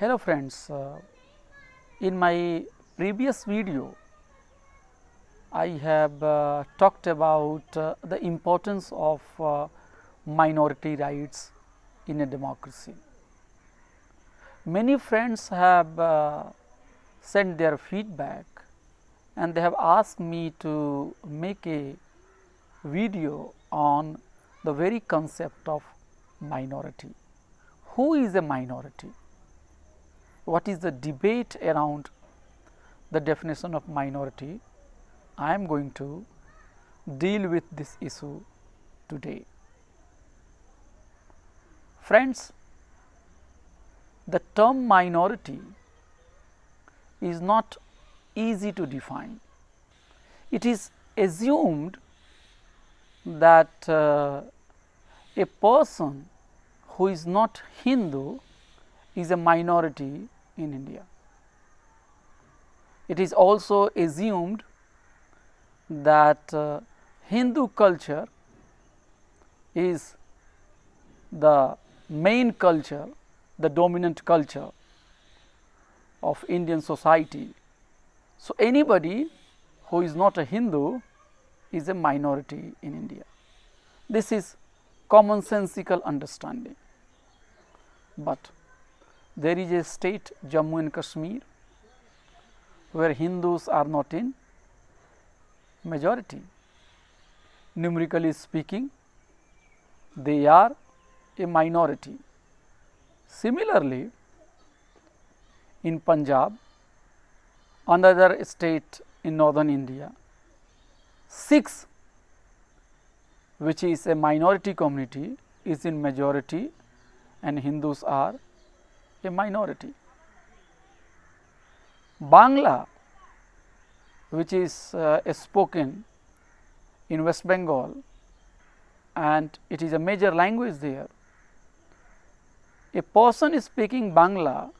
Hello friends, in my previous video I have talked about the importance of minority rights in a democracy. Many friends have sent their feedback and they have asked me to make a video on the very concept of minority. Who is a minority? What is the debate around the definition of minority? I am going to deal with this issue today. Friends, the term minority is not easy to define. It is assumed that a person who is not Hindu is a minority in India. It is also assumed that Hindu culture is the main culture, the dominant culture of Indian society. So, anybody who is not a Hindu is a minority in India. This is commonsensical understanding, but there is a state, Jammu and Kashmir, where Hindus are not in majority. Numerically speaking, they are a minority. Similarly, in Punjab, another state in northern India, Sikhs, which is a minority community, is in majority and Hindus are a minority. Bangla, which is spoken in West Bengal and it is a major language there. A person speaking Bangla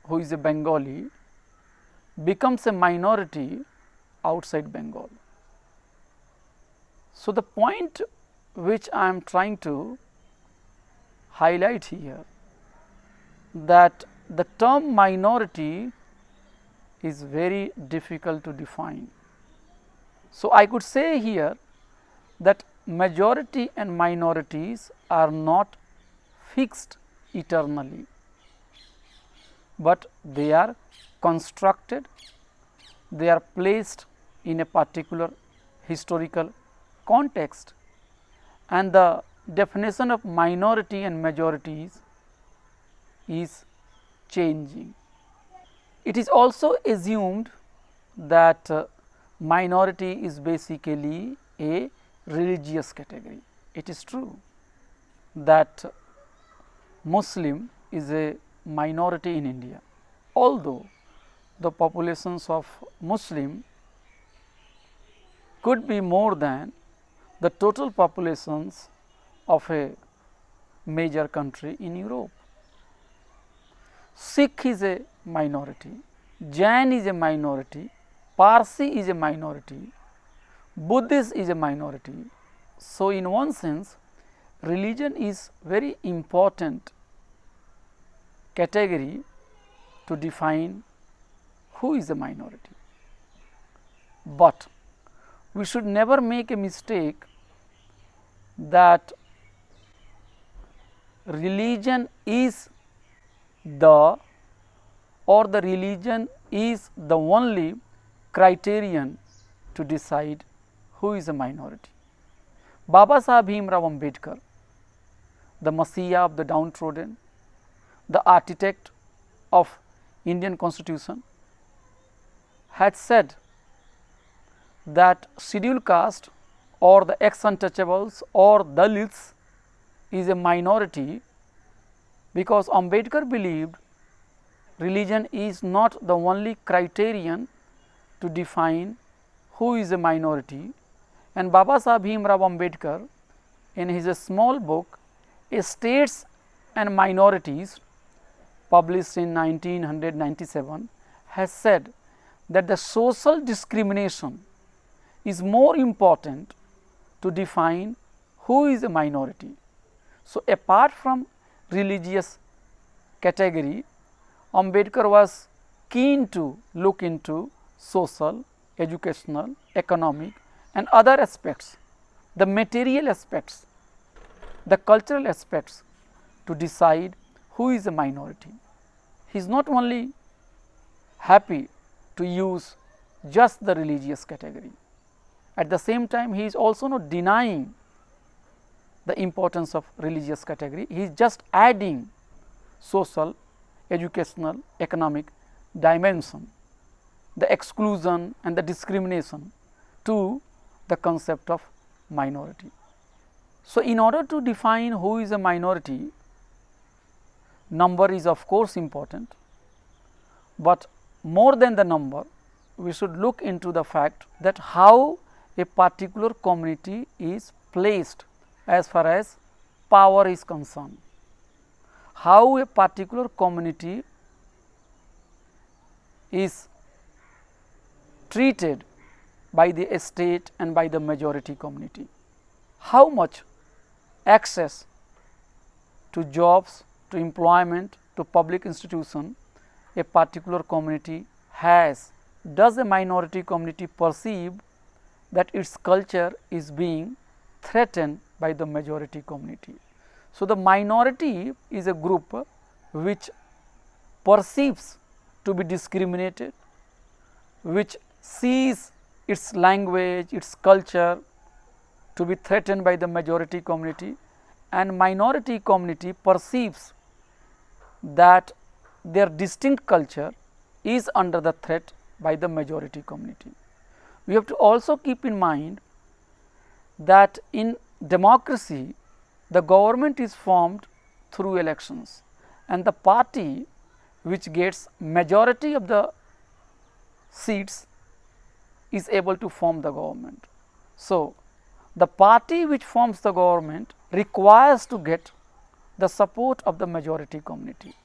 who is a Bengali becomes a minority outside Bengal. So, the point which I am trying to highlight here, that the term minority is very difficult to define. So, I could say here that majority and minorities are not fixed eternally, but they are constructed, they are placed in a particular historical context, and the definition of minority and majorities is changing. It is also assumed that minority is basically a religious category. It is true that Muslim is a minority in India, although the populations of Muslim could be more than the total populations of a major country in Europe. Sikh is a minority, Jain is a minority, Parsi is a minority, Buddhist is a minority. So, in one sense, religion is very important category to define who is a minority. But we should never make a mistake that religion is the religion is the only criterion to decide who is a minority. Baba Saheb Bhimrao Ambedkar, the Messiah of the downtrodden, the architect of Indian Constitution, had said that scheduled caste or the ex-untouchables or Dalits is a minority, because Ambedkar believed religion is not the only criterion to define who is a minority, and Baba Saheb Bhimrao Ambedkar in his small book States and Minorities, published in 1997, has said that the social discrimination is more important to define who is a minority. So, apart from religious category, Ambedkar was keen to look into social, educational, economic and other aspects, the material aspects, the cultural aspects to decide who is a minority. He is not only happy to use just the religious category, at the same time he is also not denying the importance of religious category, he is just adding social, educational, economic dimension, the exclusion and the discrimination to the concept of minority. So, in order to define who is a minority, number is of course important, but more than the number we should look into the fact that how a particular community is placed as far as power is concerned, how a particular community is treated by the state and by the majority community, how much access to jobs, to employment, to public institution a particular community has. Does a minority community perceive that its culture is being threatened by the majority community? So, the minority is a group which perceives to be discriminated, which sees its language, its culture to be threatened by the majority community, and minority community perceives that their distinct culture is under the threat by the majority community. We have to also keep in mind that in democracy the government is formed through elections, and the party which gets majority of the seats is able to form the government. So, the party which forms the government requires to get the support of the majority community,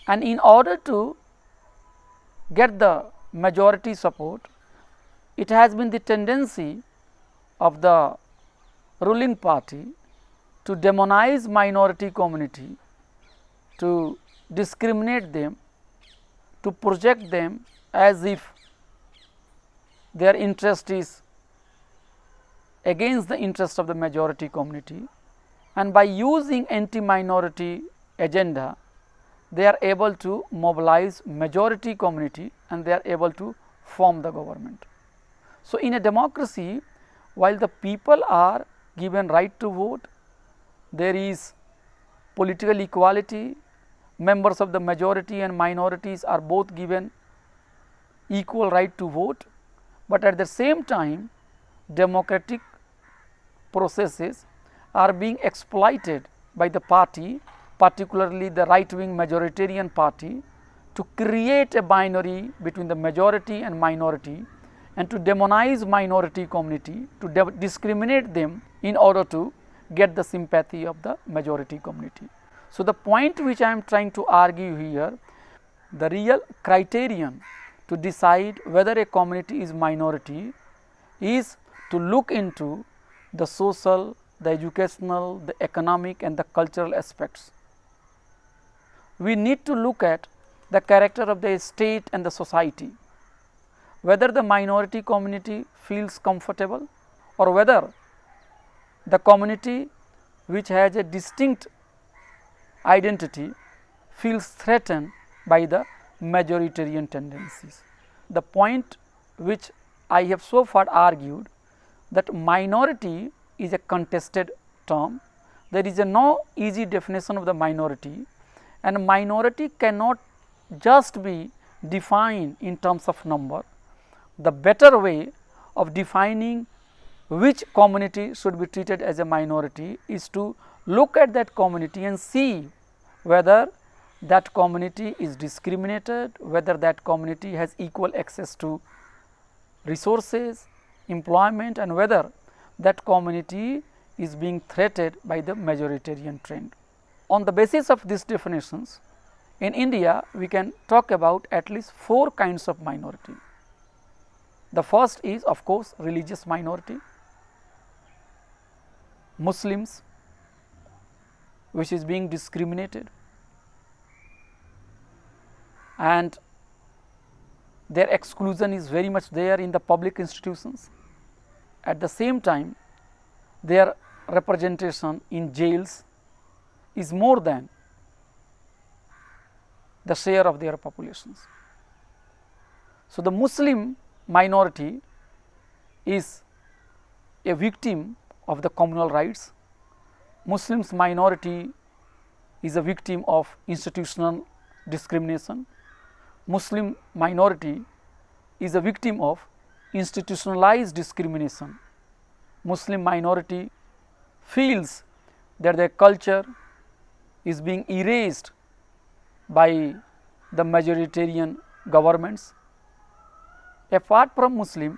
and in order to get the majority support, it has been the tendency of the ruling party to demonize minority community, to discriminate them, to project them as if their interest is against the interest of the majority community, and by using anti-minority agenda they are able to mobilize majority community and they are able to form the government. So, in a democracy, while the people are given right to vote, there is political equality, members of the majority and minorities are both given equal right to vote, but at the same time democratic processes are being exploited by the party, particularly the right wing majoritarian party, to create a binary between the majority and minority and to demonize minority community, to discriminate them in order to get the sympathy of the majority community. So, the point which I am trying to argue here, the real criterion to decide whether a community is minority is to look into the social, the educational, the economic and the cultural aspects. We need to look at the character of the state and the society, whether the minority community feels comfortable or whether the community which has a distinct identity feels threatened by the majoritarian tendencies. The point which I have so far argued, that minority is a contested term, there is no easy definition of the minority, and minority cannot just be defined in terms of number. The better way of defining which community should be treated as a minority is to look at that community and see whether that community is discriminated, whether that community has equal access to resources, employment, and whether that community is being threatened by the majoritarian trend. On the basis of these definitions, in India we can talk about at least 4 kinds of minority. The first is of course religious minority, Muslims, which is being discriminated, and their exclusion is very much there in the public institutions. At the same time, their representation in jails is more than the share of their populations. So, the Muslim minority is a victim of the communal rights. Muslims minority is a victim of institutional discrimination. Muslim minority is a victim of institutionalized discrimination. Muslim minority feels that their culture is being erased by the majoritarian governments. Apart from Muslim,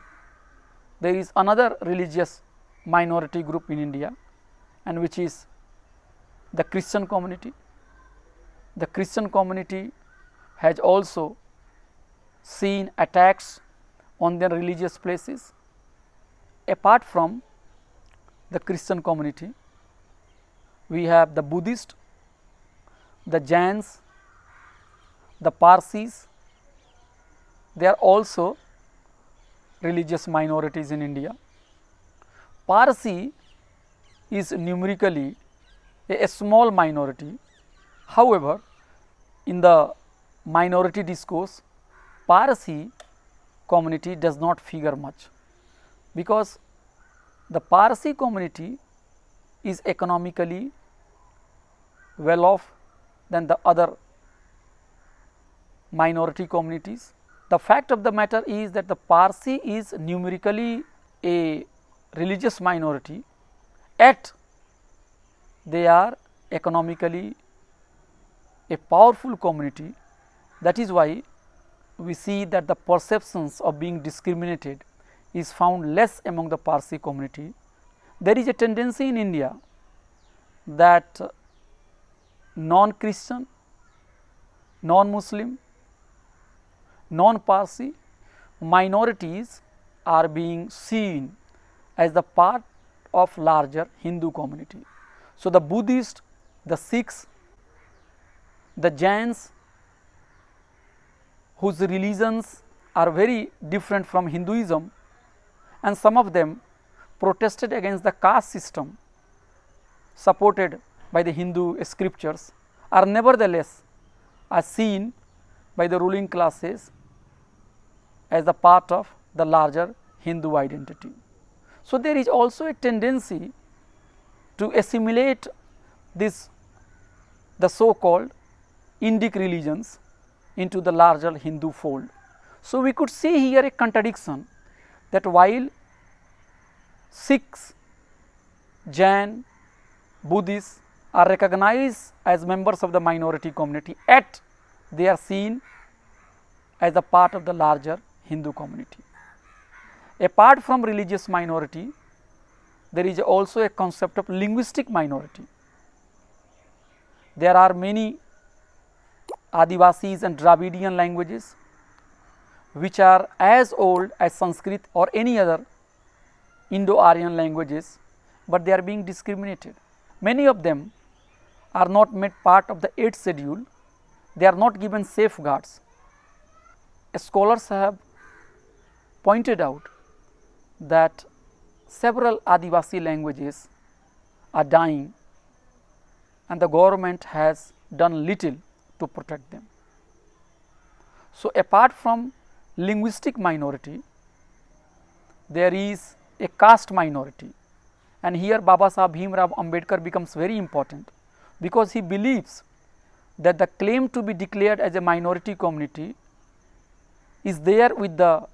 there is another religious minority group in India, and which is the Christian community. The Christian community has also seen attacks on their religious places. Apart from the Christian community, we have the Buddhist, the Jains, the Parsis. They are also religious minorities in India. Parsi is numerically a small minority. However, in the minority discourse, Parsi community does not figure much, because the Parsi community is economically well off than the other minority communities. The fact of the matter is that the Parsi is numerically a religious minority, yet they are economically a powerful community. That is why we see that the perceptions of being discriminated is found less among the Parsi community. There is a tendency in India that non-Christian, non-Muslim, non-Parsi minorities are being seen as the part of larger Hindu community. So, the Buddhist, the Sikhs, the Jains, whose religions are very different from Hinduism, and some of them protested against the caste system supported by the Hindu scriptures, are nevertheless seen by the ruling classes as the part of the larger Hindu identity. So, there is also a tendency to assimilate this, the so called Indic religions, into the larger Hindu fold. So, we could see here a contradiction, that while Sikhs, Jain, Buddhists are recognized as members of the minority community, yet they are seen as a part of the larger Hindu community. Apart from religious minority, there is also a concept of linguistic minority. There are many Adivasis and Dravidian languages which are as old as Sanskrit or any other Indo-Aryan languages, but they are being discriminated. Many of them are not made part of the 8th schedule, they are not given safeguards. Scholars have pointed out that several Adivasi languages are dying, and the government has done little to protect them. So, apart from linguistic minority, there is a caste minority, and here Baba Saheb Bhimrao Ambedkar becomes very important, because he believes that the claim to be declared as a minority community is there with the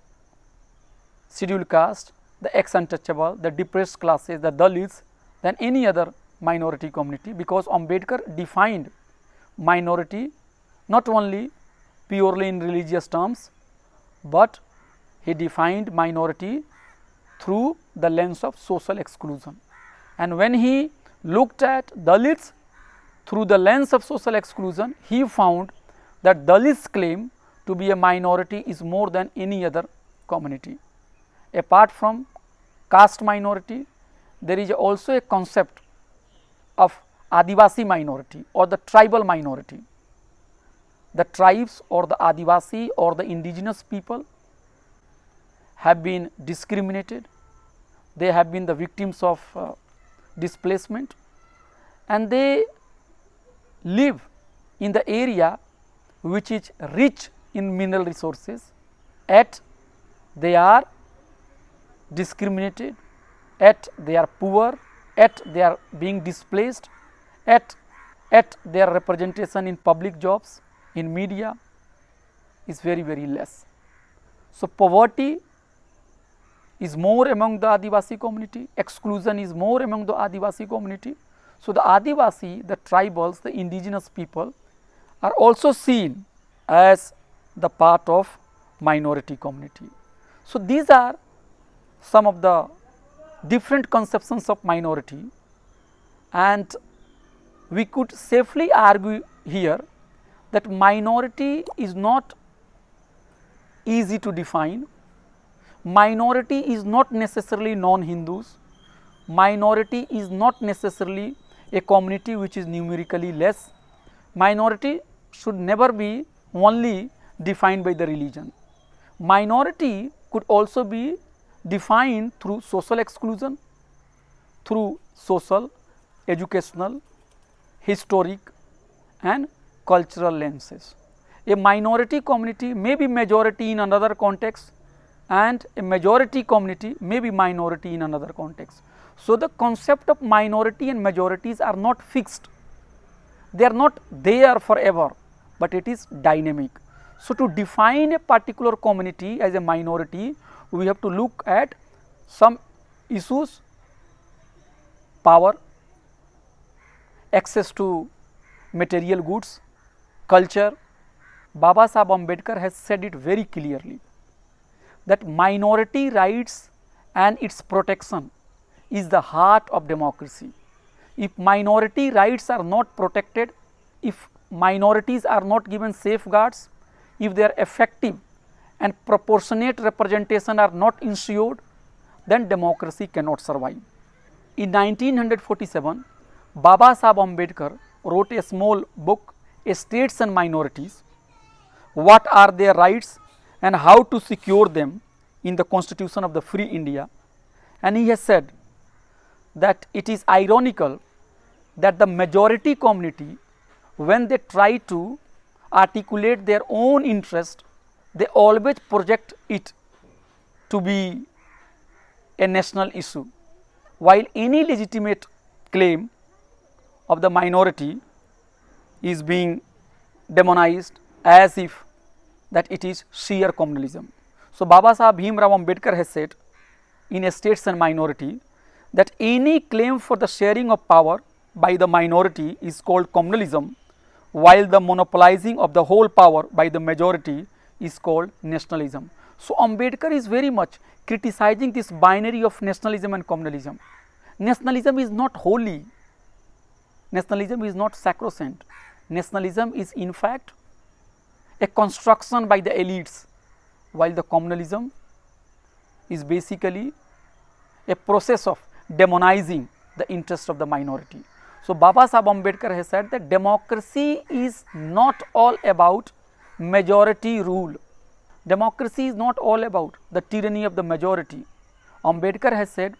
scheduled caste, the ex-untouchable, the depressed classes, the Dalits, than any other minority community, because Ambedkar defined minority not only purely in religious terms, but he defined minority through the lens of social exclusion. And when he looked at Dalits through the lens of social exclusion, he found that Dalits' claim to be a minority is more than any other community. Apart from caste minority, there is also a concept of Adivasi minority or the tribal minority. the tribes or the Adivasi or the indigenous people have been discriminated, they have been the victims of displacement, and they live in the area which is rich in mineral resources, yet they are discriminated, yet they are poor, yet they are being displaced, yet their representation in public jobs, in media is very, very less. So, poverty is more among the Adivasi community, exclusion is more among the Adivasi community. So, the Adivasi, the tribals, the indigenous people are also seen as the part of minority community. So, these are some of the different conceptions of minority, and we could safely argue here that minority is not easy to define. Minority is not necessarily non-Hindus, minority is not necessarily a community which is numerically less. Minority should never be only defined by the religion. Minority could also be defined through social exclusion, through social, educational, historic and cultural lenses. A minority community may be majority in another context, and a majority community may be minority in another context. So, the concept of minority and majorities are not fixed, they are not there forever, but it is dynamic. So, to define a particular community as a minority, we have to look at some issues: power, access to material goods, culture. Baba Saheb Ambedkar has said it very clearly that minority rights and its protection is the heart of democracy. If minority rights are not protected, if minorities are not given safeguards, if their effective and proportionate representation are not ensured, then democracy cannot survive. In 1947, Baba Saheb Ambedkar wrote a small book, States and Minorities, what are their rights and how to secure them in the constitution of the free India, and he has said that it is ironical that the majority community, when they try to articulate their own interest, they always project it to be a national issue, while any legitimate claim of the minority is being demonized as if that it is sheer communalism. So, Baba Saheb Bhimrao Ambedkar has said in States and Minority that any claim for the sharing of power by the minority is called communalism, while the monopolizing of the whole power by the majority is called nationalism. So, Ambedkar is very much criticizing this binary of nationalism and communalism. Nationalism is not holy, nationalism is not sacrosanct, nationalism is in fact a construction by the elites, while the communalism is basically a process of demonizing the interest of the minority. So, Baba Saheb Ambedkar has said that democracy is not all about majority rule, democracy is not all about the tyranny of the majority. Ambedkar has said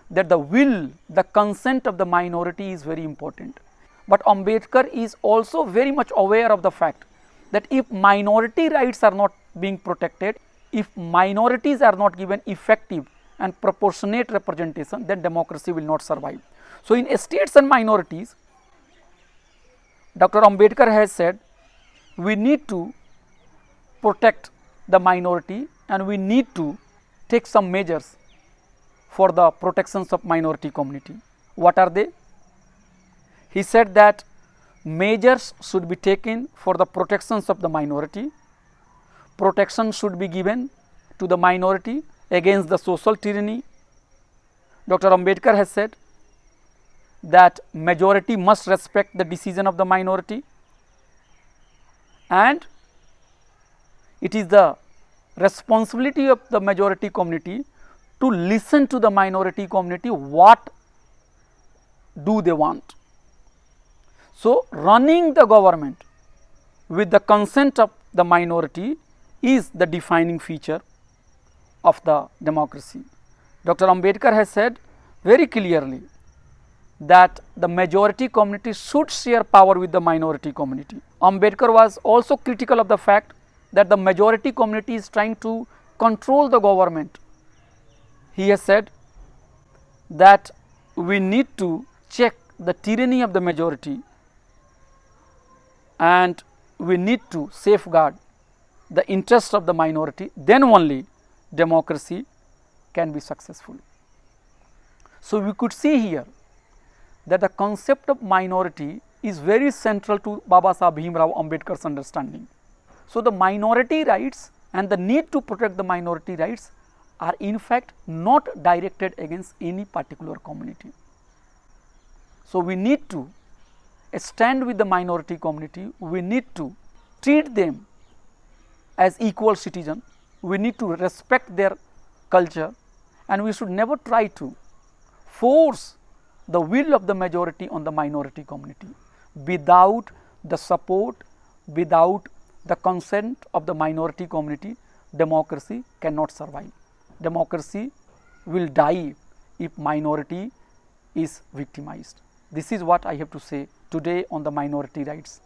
that the will, the consent of the minority is very important, but Ambedkar is also very much aware of the fact that if minority rights are not being protected, if minorities are not given effective and proportionate representation, then democracy will not survive. So, in States and Minorities, Dr. Ambedkar has said we need to protect the minority and we need to take some measures for the protections of minority community. What are they? He said that measures should be taken for the protections of the minority, protection should be given to the minority against the social tyranny. Dr. Ambedkar has said that majority must respect the decision of the minority, and it is the responsibility of the majority community to listen to the minority community what do they want. So, running the government with the consent of the minority is the defining feature of the democracy. Dr. Ambedkar has said very clearly that the majority community should share power with the minority community. Ambedkar was also critical of the fact that the majority community is trying to control the government. He has said that we need to check the tyranny of the majority and we need to safeguard the interest of the minority, then only democracy can be successful. So, we could see here that the concept of minority is very central to Babasaheb Bhimrao Ambedkar's understanding. So, the minority rights and the need to protect the minority rights are in fact not directed against any particular community. So, we need to stand with the minority community, we need to treat them as equal citizens, we need to respect their culture, and we should never try to force the will of the majority on the minority community. Without the support, without the consent of the minority community, democracy cannot survive. Democracy will die if minority is victimized. This is what I have to say today on the minority rights.